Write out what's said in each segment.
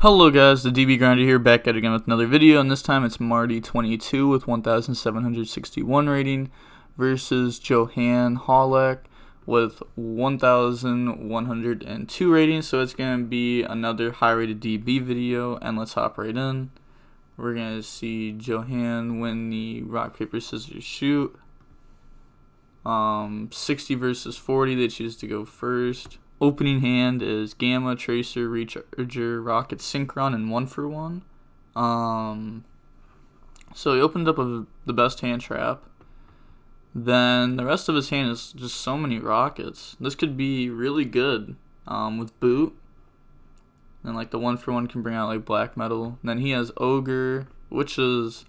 Hello guys, the DB Grinder here, back at it again with another video, and this time it's Marty22 with 1,761 rating versus Johan Hollek with 1,102 rating. So it's going to be another high rated DB video, and let's hop right in. We're going to see Johan win the rock, paper, scissors, shoot. 60 versus 40, they choose to go first. Opening hand is Gamma, Tracer, Recharger, Rocket, Synchron, and 1-for-1. So he opened up the best hand trap. Then the rest of his hand is just so many rockets. This could be really good with boot. And like the 1-for-1 can bring out like black metal. And then he has Ogre, which is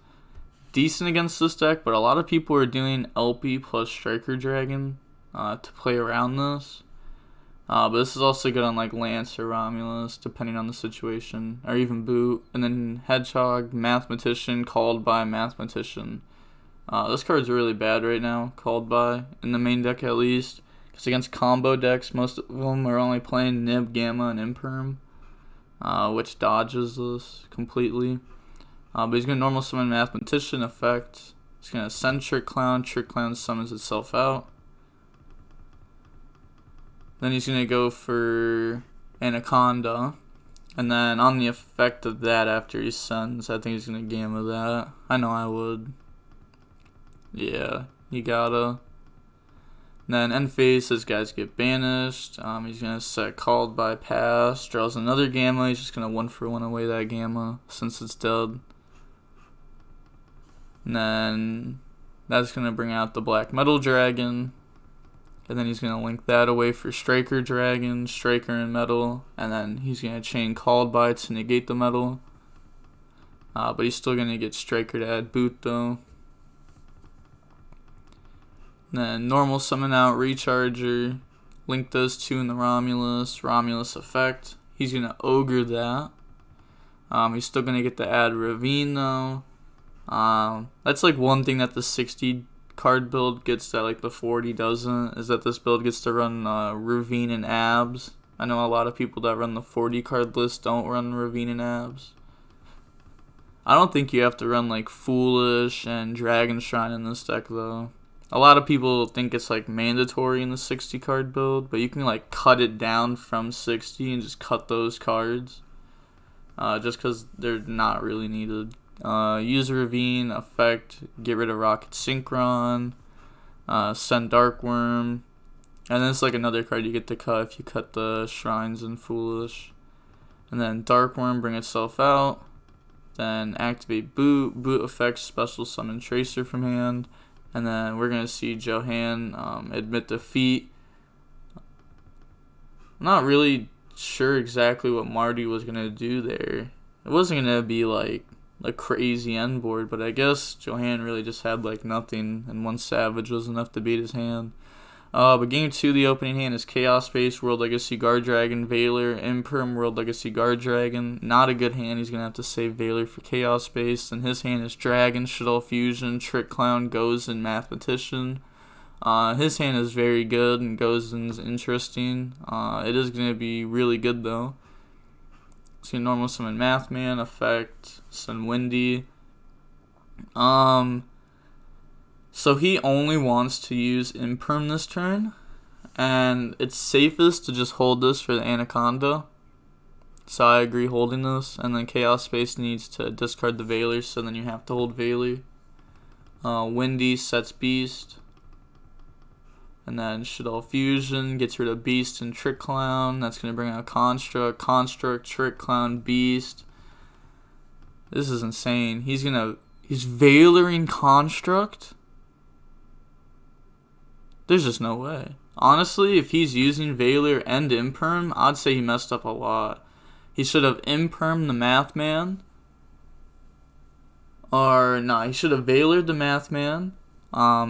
decent against this deck, but a lot of people are doing LP plus Striker Dragon to play around this. But this is also good on like Lance or Romulus, depending on the situation, or even boot. And then Hedgehog, Mathematician, Called by Mathematician. This card's really bad right now, Called by, in the main deck at least. Because against combo decks, most of them are only playing Nib, Gamma, and Imperm, which dodges this completely. But he's going to normal summon Mathematician effect. He's going to send Trick Clown summons itself out. Then he's going to go for Anaconda. And then on the effect of that after he sends, I think he's going to Gamma that. I know I would. Yeah, you gotta. Then end phase, his guys get banished. He's going to set Called by Pass. Draws another Gamma. He's just going to 1-for-1 away that Gamma since it's dead. And then that's going to bring out the Black Metal Dragon. And then he's going to link that away for Striker Dragon, Striker and Metal. And then he's going to chain Called by to negate the Metal. But he's still going to get Striker to add boot though. Then normal summon out Recharger. Link those two in the Romulus effect. He's going to Ogre that. He's still going to get to add Ravine though. That's like one thing that the 60 card build gets that like the 40 doesn't, is that this build gets to run Ravine and Abs. I know a lot of people that run the 40 card list don't run Ravine and Abs. I don't think you have to run like Foolish and Dragon Shrine in this deck though. A lot of people think it's like mandatory in the 60 card build, but you can like cut it down from 60 and just cut those cards just because they're not really needed. Use Ravine effect, get rid of Rocket Synchron, send Darkworm, and then it's like another card you get to cut if you cut the Shrines and Foolish. And then Darkworm, bring itself out, then activate boot effect, special summon Tracer from hand, and then we're going to see Johan admit defeat. I'm not really sure exactly what Marty was going to do there. It wasn't going to be like a crazy end board, but I guess Johan really just had like nothing, and one Savage was enough to beat his hand. But game 2, the opening hand is Chaos Space, World Legacy Guard Dragon, Valor, Imperm, World Legacy Guard Dragon. Not a good hand, he's going to have to save Valor for Chaos Space. And his hand is Dragon, Shaddoll Fusion, Trick Clown, Gozen, Mathematician. His hand is very good, and Gozen's interesting. It is going to be really good though. So you normal summon Mathman, effect, send Windy. So he only wants to use Imperm this turn, and it's safest to just hold this for the Anaconda. So I agree holding this, and then Chaos Space needs to discard the Valor, so then you have to hold Valor. Windy sets Beast. And then Shaddoll Fusion gets rid of Beast and Trick Clown. That's going to bring out Construct, Trick Clown, Beast. This is insane. He's Valoring Construct? There's just no way. Honestly, if he's using Valor and Imperm, I'd say he messed up a lot. He should have Imperm the Mathman. Or, nah, he should have Valored the Mathman.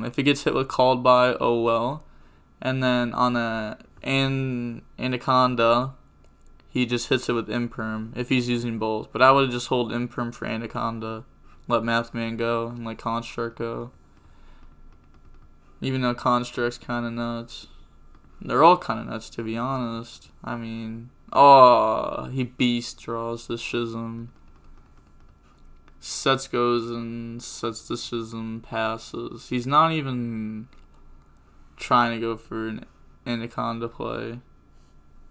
If he gets hit with Called by, oh well. And then on an Anaconda, he just hits it with Imperm if he's using both. But I would just hold Imperm for Anaconda, let Mathman go, and let Construct go. Even though Construct's kind of nuts. They're all kind of nuts, to be honest. I mean, Oh, he beast draws the Schism. Sets goes and sets the Schism, passes. He's not even trying to go for an Anaconda play.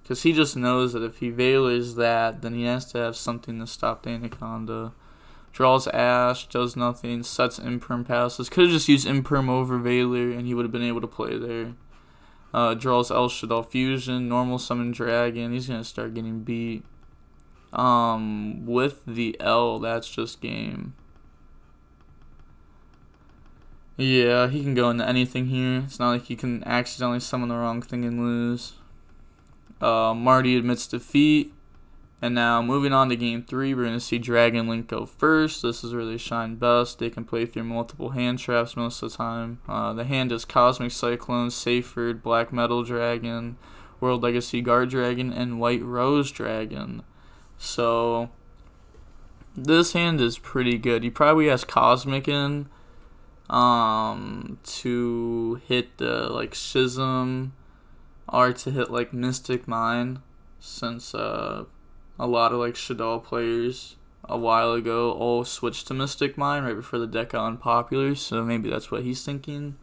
Because he just knows that if he Valors that, then he has to have something to stop the Anaconda. Draws Ash, does nothing, sets Imperm, passes. Could have just used Imperm over Valor, and he would have been able to play there. Draws El Shaddoll Fusion, normal summon Dragon. He's going to start getting beat. With the L, that's just game. Yeah, he can go into anything here. It's not like he can accidentally summon the wrong thing and lose. Marty admits defeat. And now moving on to game 3, we're going to see Dragon Link go first. This is where they shine best. They can play through multiple hand traps most of the time. The hand is Cosmic Cyclone, Seyfried, Black Metal Dragon, World Legacy Guard Dragon, and White Rose Dragon. So this hand is pretty good. He probably has Cosmic in to hit the like Schism or to hit like Mystic Mine, since a lot of like Shaddoll players a while ago all switched to Mystic Mine right before the deck got unpopular, so maybe that's what he's thinking.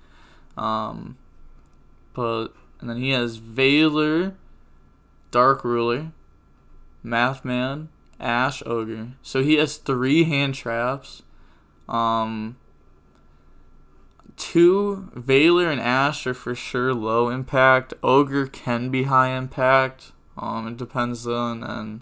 And then he has Valor, Dark Ruler, Mathman, Ash, Ogre. So he has 3 hand traps. 2, Valor and Ash are for sure low impact. Ogre can be high impact. It depends though, and then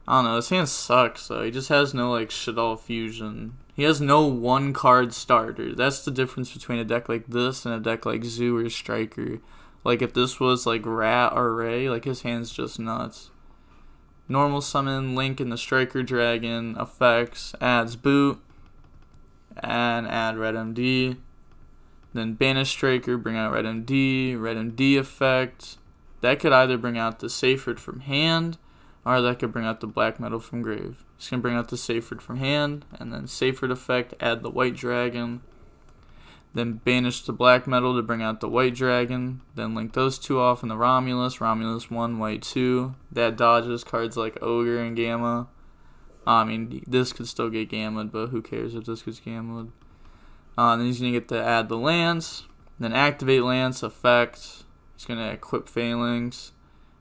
I don't know, his hand sucks, so he just has no like Shaddoll Fusion. He has no 1 card starter. That's the difference between a deck like this and a deck like Zoo or Striker. Like if this was like Rat or Ray, like his hand's just nuts. Normal summon Link and the Striker Dragon effects, adds Boot, and add Red MD. Then Banish Striker, bring out Red MD effect. That could either bring out the Seyfried from hand, or that could bring out the Black Metal from grave. It's going to bring out the Seyfried from hand, and then Seyfried effect, add the White Dragon. Then banish the Black Metal to bring out the White Dragon. Then link those 2 off in the Romulus. Romulus 1, White 2. That dodges cards like Ogre and Gamma. I mean, this could still get Gammaed, but who cares if this gets Gammaed. Then he's going to get to add the Lance. Then activate Lance effect. He's going to equip Phalanx.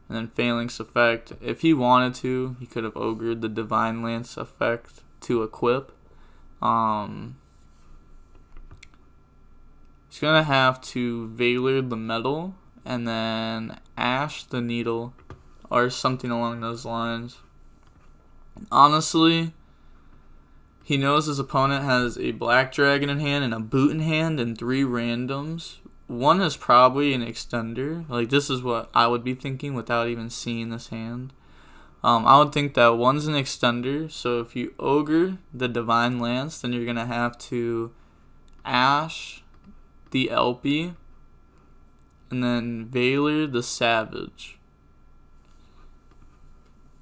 And then Phalanx effect. If he wanted to, he could have ogred the Divine Lance effect to equip. He's going to have to Valor the Metal and then Ash the Needle or something along those lines. Honestly, he knows his opponent has a Black Dragon in hand and a Boot in hand and 3 randoms. 1 is probably an extender. Like, this is what I would be thinking without even seeing this hand. I would think that 1's an extender. So if you ogre the Divine Lance, then you're going to have to Ash the LP and then Valor the Savage.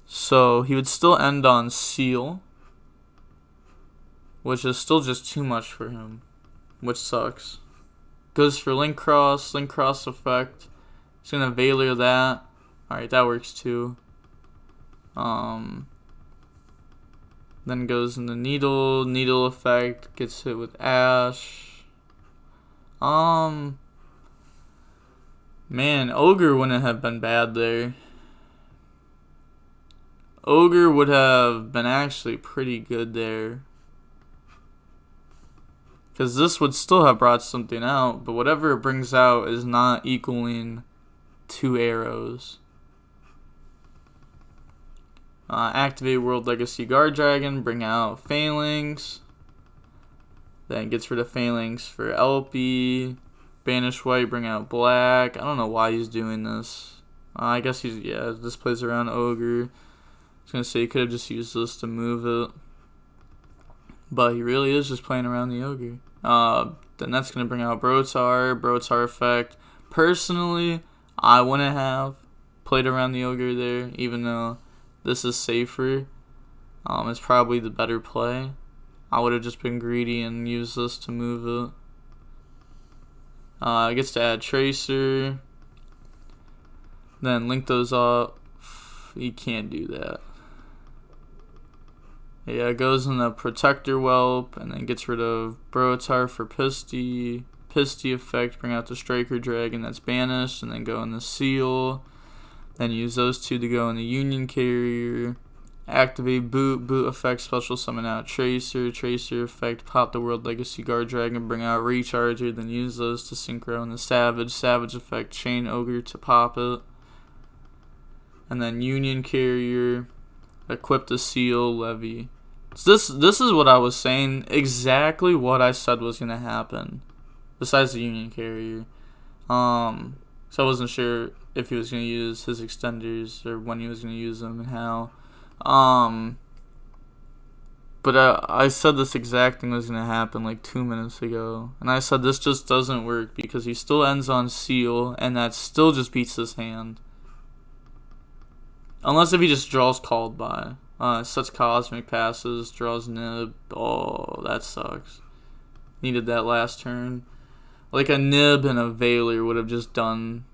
So he would still end on Seal, which is still just too much for him, which sucks. Goes for Link Cross effect. He's gonna Valor that. Alright, that works too. Then goes in the Needle effect, gets hit with Ash. Man, Ogre wouldn't have been bad there. Ogre would have been actually pretty good there. Because this would still have brought something out, but whatever it brings out is not equaling 2 arrows. Activate World Legacy Guard Dragon, bring out Phalanx. Then gets rid of Phalanx for LP. Banish White, bring out Black. I don't know why he's doing this. I guess this plays around Ogre. I was going to say he could have just used this to move it. But he really is just playing around the Ogre. Then that's going to bring out Brotar effect. Personally, I wouldn't have played around the Ogre there, even though this is safer. It's probably the better play. I would have just been greedy and used this to move it. Gets to add Tracer. Then link those up. he can't do that. Yeah, it goes in the Protector Whelp, and then gets rid of Brotar for Pisty. Pisty effect, bring out the Striker Dragon that's banished, and then go in the Seal. Then use those two to go in the Union Carrier. Activate Boot. Boot effect, special summon out Tracer. Tracer effect, pop the World Legacy Guard Dragon, bring out Recharger. Then use those to synchro in the Savage. Savage effect, Chain Ogre to pop it. And then Union Carrier. Equip the Seal, Levy. So this is what I was saying. Exactly what I said was going to happen. Besides the Union Carrier. So I wasn't sure if he was going to use his extenders or when he was going to use them and how. But I said this exact thing was going to happen like 2 minutes ago. And I said this just doesn't work because he still ends on Seal and that still just beats his hand. Unless if he just draws Called By. Sets Cosmic, passes, draws Nib. Oh, that sucks. Needed that last turn. Like a Nib and a Veiler would have just done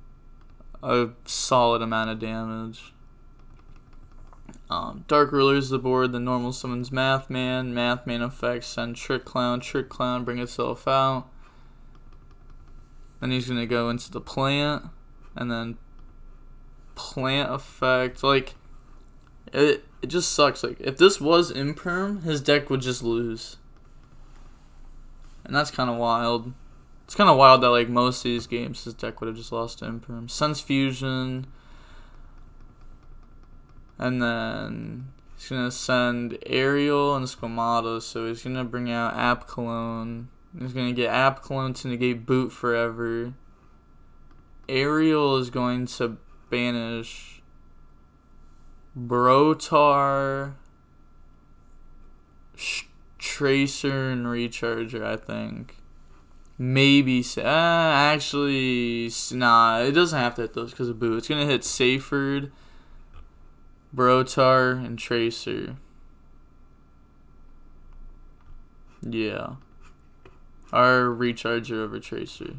a solid amount of damage. Dark Ruler's the board. The normal summons Mathman. Mathman effect, send Trick Clown. Trick Clown, bring itself out. Then he's going to go into the plant. And then plant effect, like it just sucks. Like if this was Imperm, his deck would just lose, and that's kind of wild. It's kind of wild that like most of these games his deck would have just lost to Imperm. Sense Fusion, and then he's gonna send Ariel and Squamata, so he's gonna bring out App Cologne. He's gonna get App Cologne to negate Boot forever. Ariel is going to banish Brotar, Tracer, and Recharger, I think. Maybe. Actually, nah, it doesn't have to hit those because of Boot. It's going to hit Seyfried, Brotar, and Tracer. Yeah. Our Recharger over Tracer.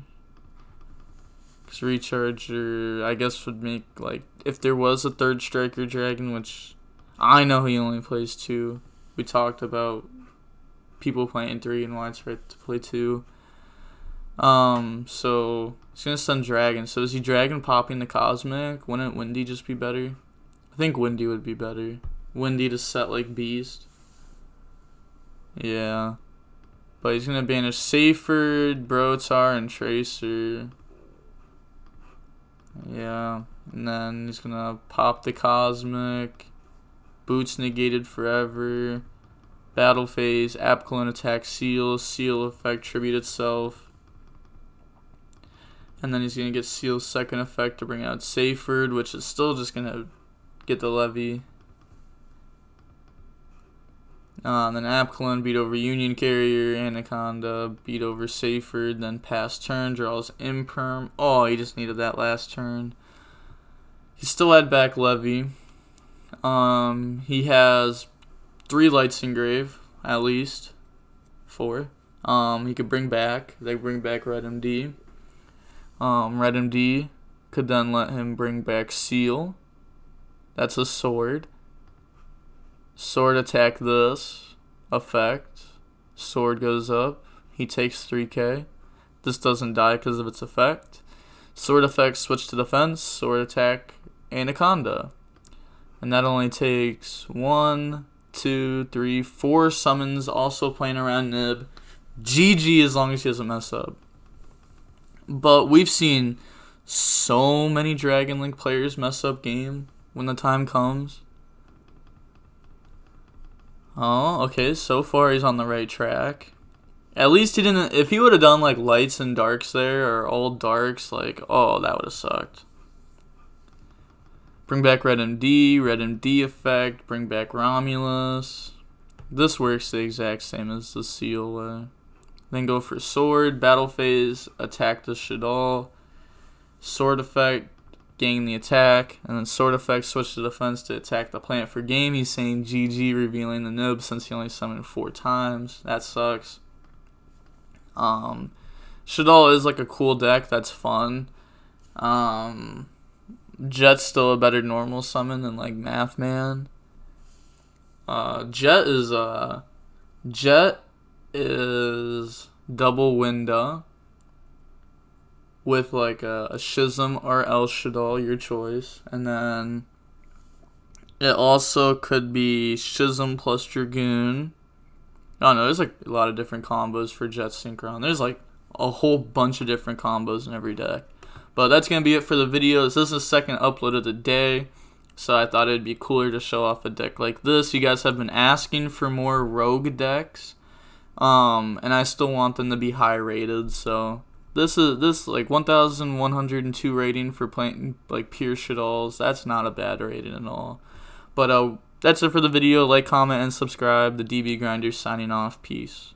Recharger, I guess, would make, like, if there was a third Striker Dragon, which I know he only plays 2. We talked about people playing 3 and why it's right to play 2. So he's gonna send Dragon. So is he Dragon popping the Cosmic? Wouldn't Windy just be better? I think Windy would be better. Windy to set like Beast. Yeah. But he's gonna banish Seyfried, Brotar, and Tracer. Yeah, and then he's gonna pop the Cosmic. Boots negated forever. Battle phase. App Cologne attack Seal. Seal effect tribute itself. And then he's gonna get Seal's second effect to bring out Seyfried, which is still just gonna get the Levy. And then App Cologne beat over Union Carrier, Anaconda beat over Seyfried, then pass turn, draws Imperm. Oh, he just needed that last turn. He still had back Levy. He has 3 Lights Engrave, at least. 4. He could bring back. They bring back Red MD. Red MD could then let him bring back Seal. That's a sword. Sword attack this. Effect. Sword goes up. He takes 3k. This doesn't die because of its effect. Sword effect, switch to defense. Sword attack, Anaconda. And that only takes 1, 2, 3, 4 summons, also playing around Nib. GG as long as he doesn't mess up. But we've seen so many Dragon Link players mess up game when the time comes. Oh, okay, so far he's on the right track. At least he didn't, if he would have done like lights and darks there, or old darks, like, oh, that would have sucked. Bring back Red MD effect, bring back Romulus. This works the exact same as the Seal way. Then go for Sword, battle phase, attack the Shaddoll. Sword effect, gain the attack, and then Sword effect, switch to defense to attack the plant for game. He's saying GG, revealing the Nib since he only summoned 4 times. That sucks. Shaddoll is like a cool deck that's fun. Jet's still a better normal summon than like Math Man. Jet is double Winda with like a Schism or El Shaddoll, your choice. And then it also could be Schism plus Dragoon. I don't know, there's like a lot of different combos for Jet Synchron. There's like a whole bunch of different combos in every deck. But that's going to be it for the video. This is the second upload of the day, so I thought it'd be cooler to show off a deck like this. You guys have been asking for more rogue decks, and I still want them to be high rated, so this like 1,102 rating for playing like pure Shaddolls. That's not a bad rating at all. But that's it for the video. Like, comment, and subscribe. The DB Grinder signing off. Peace.